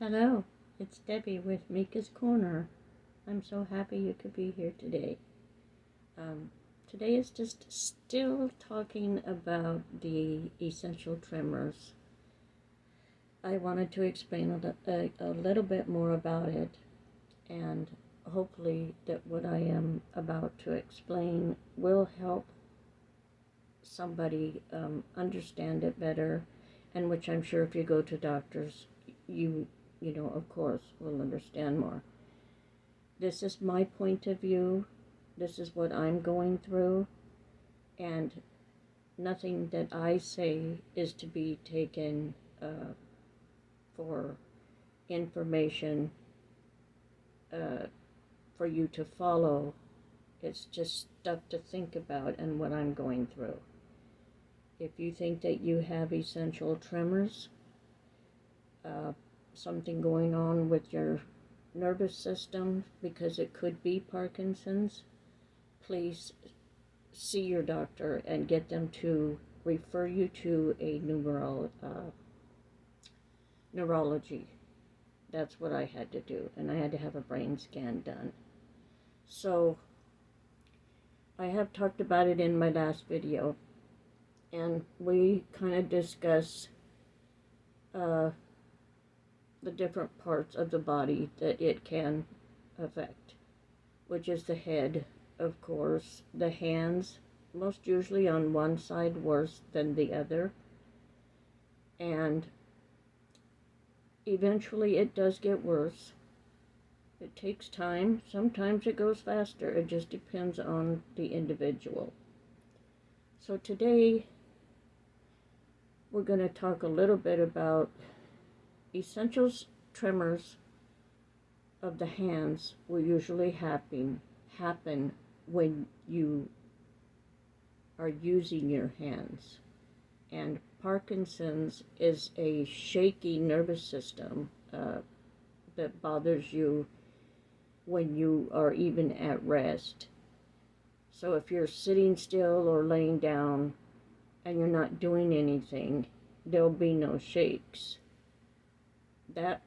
Hello, it's Debbie with Mika's Corner. I'm so happy you could be here today. Um, Today is just still talking about the essential tremors. I wanted to explain a little bit more about it, and hopefully that what I am about to explain will help somebody understand it better, and which I'm sure if you go to doctors, you of course will understand more. This is my point of view. This is what I'm going through. And nothing that I say is to be taken for information for you to follow. It's just stuff to think about and what I'm going through. If you think that you have essential tremors, uh, something going on with your nervous system, because it could be Parkinson's, please see your doctor and get them to refer you to a neurology. That's what I had to do, and I had to have a brain scan done. So I have talked about it in my last video, and we kind of discuss the different parts of the body that it can affect, which is the head, of course, the hands, most usually on one side worse than the other, and eventually it does get worse. It takes time. Sometimes it goes faster. It just depends on the individual. So today we're going to talk a little bit about essential tremors of the hands will usually happen when you are using your hands. And Parkinson's is a shaky nervous system that bothers you when you are even at rest. So if you're sitting still or laying down and you're not doing anything, there'll be no shakes. That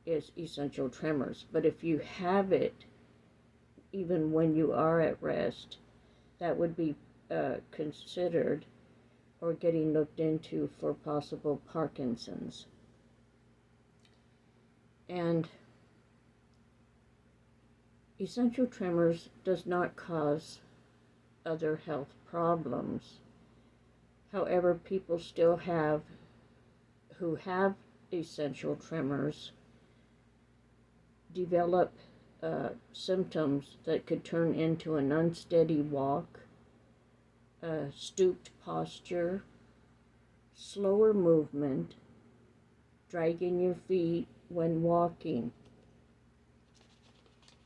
is essential tremors. But if you have it even when you are at rest, that would be considered or getting looked into for possible Parkinson's. And essential tremors does not cause other health problems. However, people still who have essential tremors, develop symptoms that could turn into an unsteady walk, stooped posture, slower movement, dragging your feet when walking.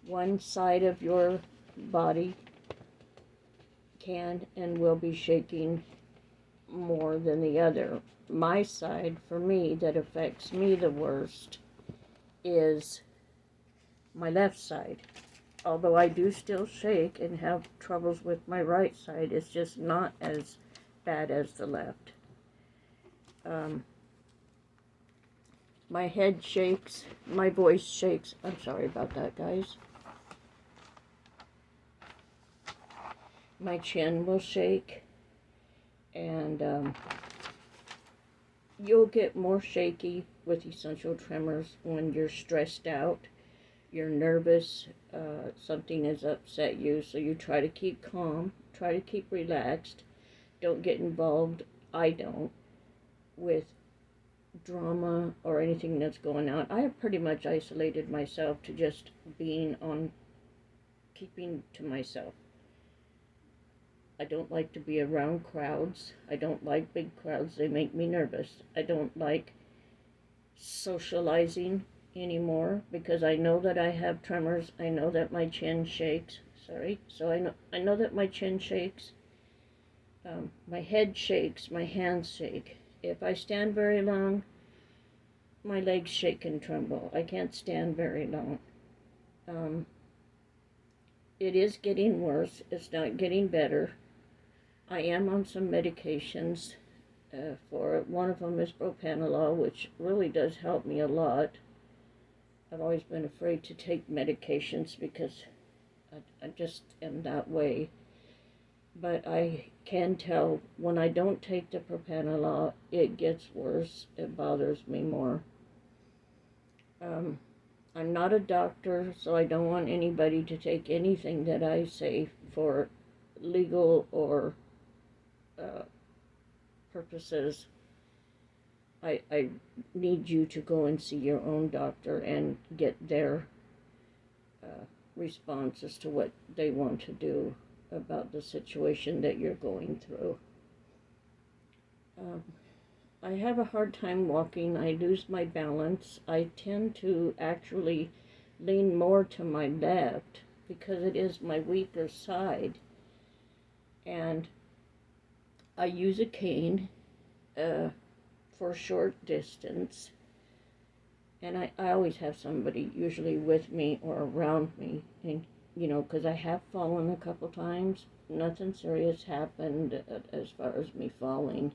One side of your body can and will be shaking more than the other. My side, for me, that affects me the worst is my left side. Although I do still shake and have troubles with my right side, it's just not as bad as the left. My head shakes, my voice shakes. I'm sorry about that, guys. My chin will shake, and you'll get more shaky with essential tremors when you're stressed out, you're nervous, something has upset you, so you try to keep calm, try to keep relaxed, don't get involved, I don't, with drama or anything that's going on. I have pretty much isolated myself to just keeping to myself. I don't like to be around crowds. I don't like big crowds. They make me nervous. I don't like socializing anymore because I know that I have tremors. I know that my chin shakes. So I know that my chin shakes. My head shakes. My hands shake. If I stand very long, my legs shake and tremble. I can't stand very long. It is getting worse. It's not getting better. I am on some medications for it. One of them is propanolol, which really does help me a lot. I've always been afraid to take medications because I just am that way. But I can tell when I don't take the propanolol, it gets worse. It bothers me more. I'm not a doctor, so I don't want anybody to take anything that I say for legal or purposes. I need you to go and see your own doctor and get their response as to what they want to do about the situation that you're going through. I have a hard time walking. I lose my balance. I tend to actually lean more to my left because it is my weaker side. And I use a cane for short distance. And I always have somebody usually with me or around me. And, because I have fallen a couple times. Nothing serious happened as far as me falling.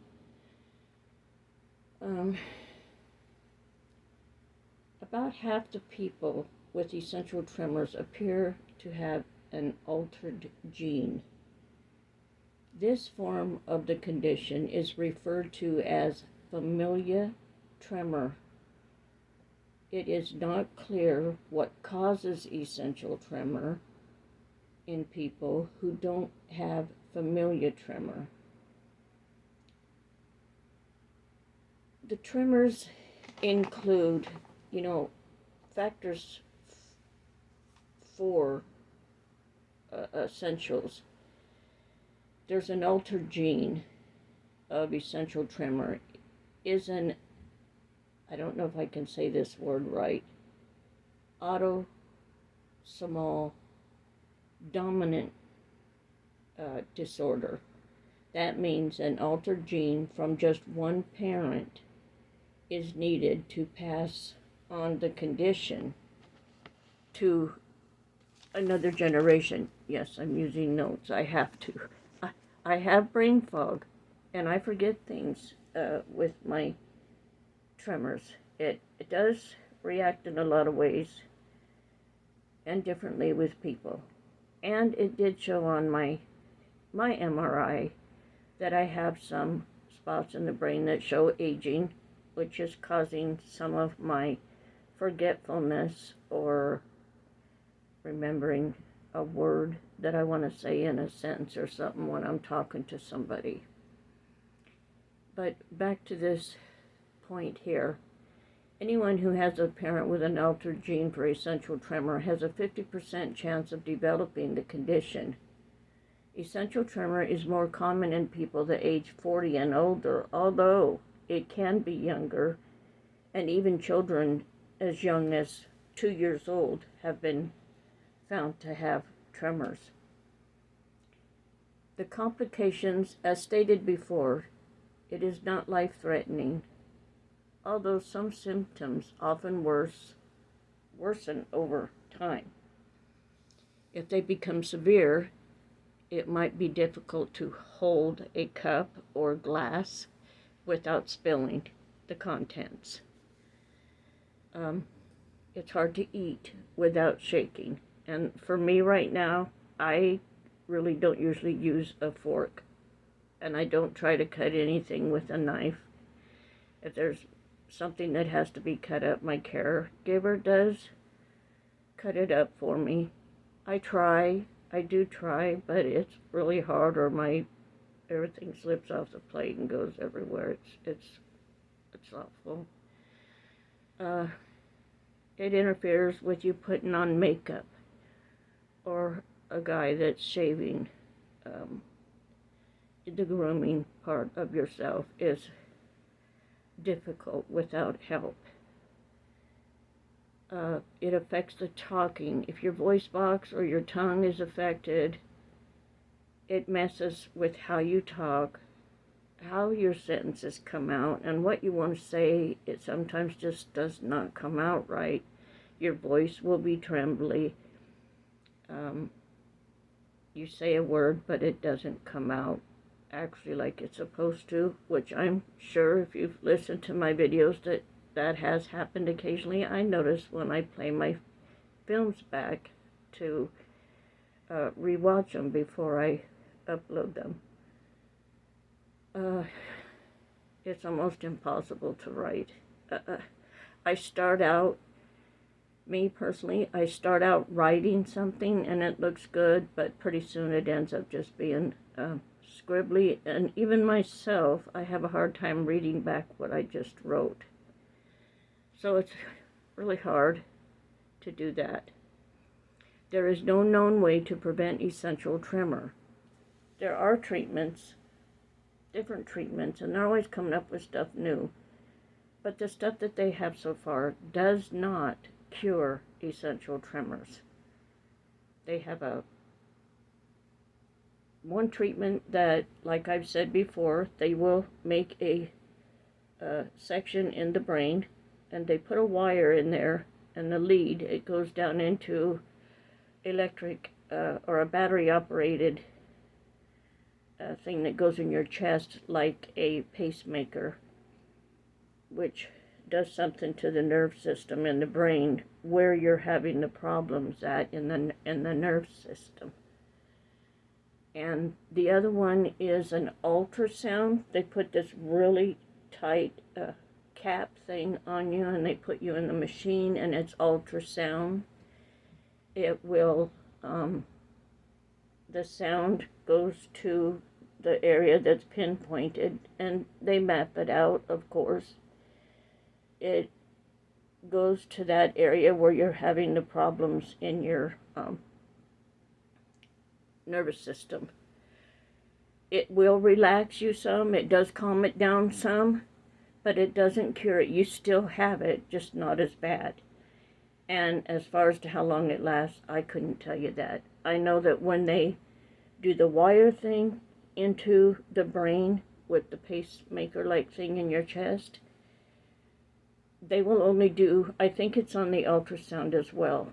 About half the people with essential tremors appear to have an altered gene. This form of the condition is referred to as familial tremor. It is not clear what causes essential tremor in people who don't have familial tremor. The tremors include, factors for essentials. There's an altered gene of essential tremor. I don't know if I can say this word right, autosomal dominant disorder. That means an altered gene from just one parent is needed to pass on the condition to another generation. Yes, I'm using notes. I have to. I have brain fog, and I forget things with my tremors. It does react in a lot of ways and differently with people. And it did show on my MRI that I have some spots in the brain that show aging, which is causing some of my forgetfulness or remembering a word that I want to say in a sentence or something when I'm talking to somebody. But back to this point here. Anyone who has a parent with an altered gene for essential tremor has a 50% chance of developing the condition. Essential tremor is more common in people the age 40 and older, although it can be younger, and even children as young as 2 years old have been found to have tremors. The complications, as stated before, it is not life-threatening, although some symptoms often worsen over time. If they become severe, it might be difficult to hold a cup or glass without spilling the contents. It's hard to eat without shaking. And for me right now, I really don't usually use a fork. And I don't try to cut anything with a knife. If there's something that has to be cut up, my caregiver does cut it up for me. I do try, but it's really hard, or everything slips off the plate and goes everywhere. It's awful. It interferes with you putting on makeup, or a guy that's shaving. The grooming part of yourself is difficult without help. It affects the talking. If your voice box or your tongue is affected, it messes with how you talk, how your sentences come out, and what you want to say. It sometimes just does not come out right. Your voice will be trembly. You say a word, but it doesn't come out actually like it's supposed to, which I'm sure if you've listened to my videos that has happened occasionally. I notice when I play my films back to rewatch them before I upload them. It's almost impossible to write. I start out, me personally, I start out writing something and it looks good, but pretty soon it ends up just being scribbly, and even myself, I have a hard time reading back what I just wrote. So it's really hard to do that. There is no known way to prevent essential tremor. There are treatments, different treatments, and they're always coming up with stuff new. But the stuff that they have so far does not cure essential tremors. They have one treatment that, like I've said before, they will make a section in the brain, and they put a wire in there, and the lead, it goes down into electric or a battery operated thing that goes in your chest like a pacemaker, which does something to the nerve system in the brain where you're having the problems at in the nerve system. And the other one is an ultrasound. They put this really tight cap thing on you, and they put you in the machine, and it's ultrasound. It will, the sound goes to the area that's pinpointed, and they map it out, of course. It goes to that area where you're having the problems in your nervous system. It will relax you some, it does calm it down some, but it doesn't cure it. You still have it, just not as bad. And as far as to how long it lasts, I couldn't tell you that. I know that when they do the wire thing into the brain with the pacemaker-like thing in your chest, they will only do, I think it's on the ultrasound as well.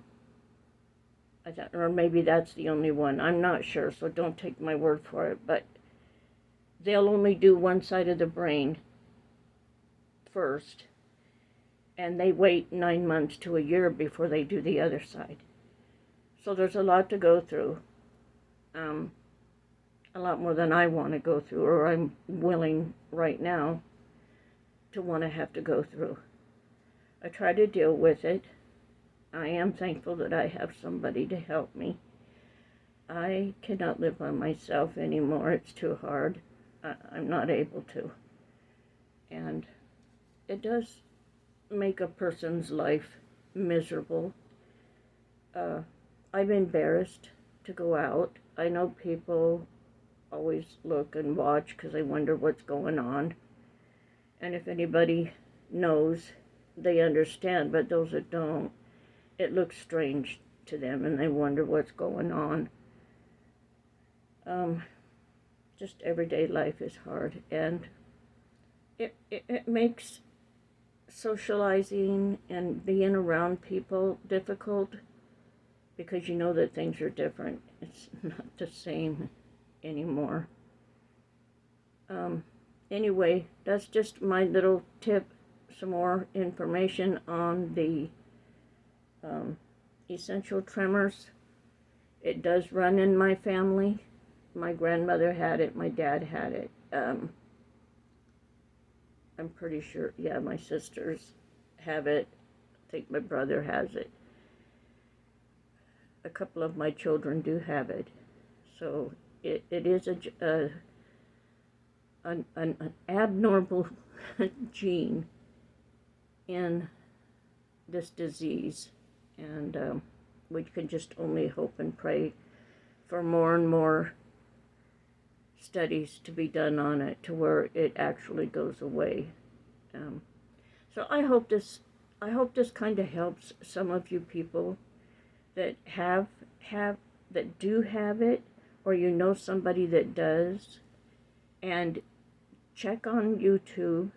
Or maybe that's the only one. I'm not sure, so don't take my word for it. But they'll only do one side of the brain first, and they wait 9 months to a year before they do the other side. So there's a lot to go through. A lot more than I want to go through, or I'm willing right now to want to have to go through. I try to deal with it. I am thankful that I have somebody to help me. I cannot live by myself anymore. It's too hard. I'm not able to. And it does make a person's life miserable. I'm embarrassed to go out. I know people always look and watch because they wonder what's going on. And if anybody knows, they understand, but those that don't, it looks strange to them and they wonder what's going on. Just everyday life is hard, and it makes socializing and being around people difficult because you know that things are different. It's not the same anymore. Anyway, that's just my little tip. Some more information on the essential tremors. It does run in my family. My grandmother had it, my dad had it. I'm pretty sure, yeah, my sisters have it. I think my brother has it. A couple of my children do have it. So it is an abnormal gene in this disease, and we can just only hope and pray for more and more studies to be done on it to where it actually goes away. So I hope this kind of helps some of you people that that do have it, or you know somebody that does, and check on YouTube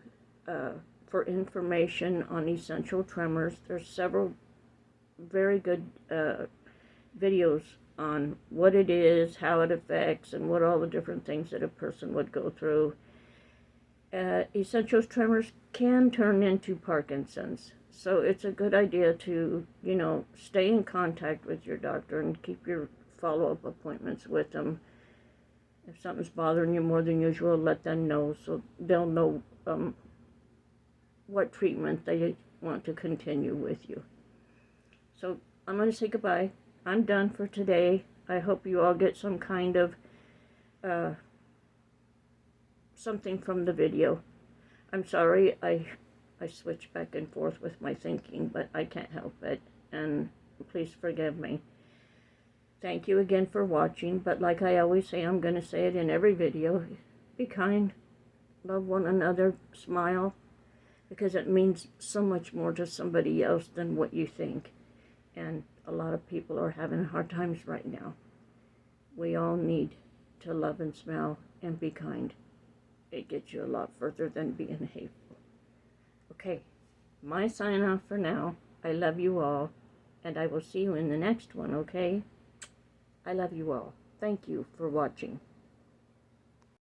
for information on essential tremors. There's several very good videos on what it is, how it affects, and what all the different things that a person would go through. Essential tremors can turn into Parkinson's. So it's a good idea to, stay in contact with your doctor and keep your follow-up appointments with them. If something's bothering you more than usual, let them know so they'll know what treatment they want to continue with you. So I'm going to say goodbye. I'm done for today. I hope you all get some kind of something from the video. I'm sorry I switch back and forth with my thinking, but I can't help it, and please forgive me. Thank you again for watching, but like I always say, I'm going to say it in every video, be kind, love one another, smile, because it means so much more to somebody else than what you think. And a lot of people are having hard times right now. We all need to love and smile and be kind. It gets you a lot further than being hateful. Okay, my sign off for now. I love you all, and I will see you in the next one, okay? I love you all. Thank you for watching.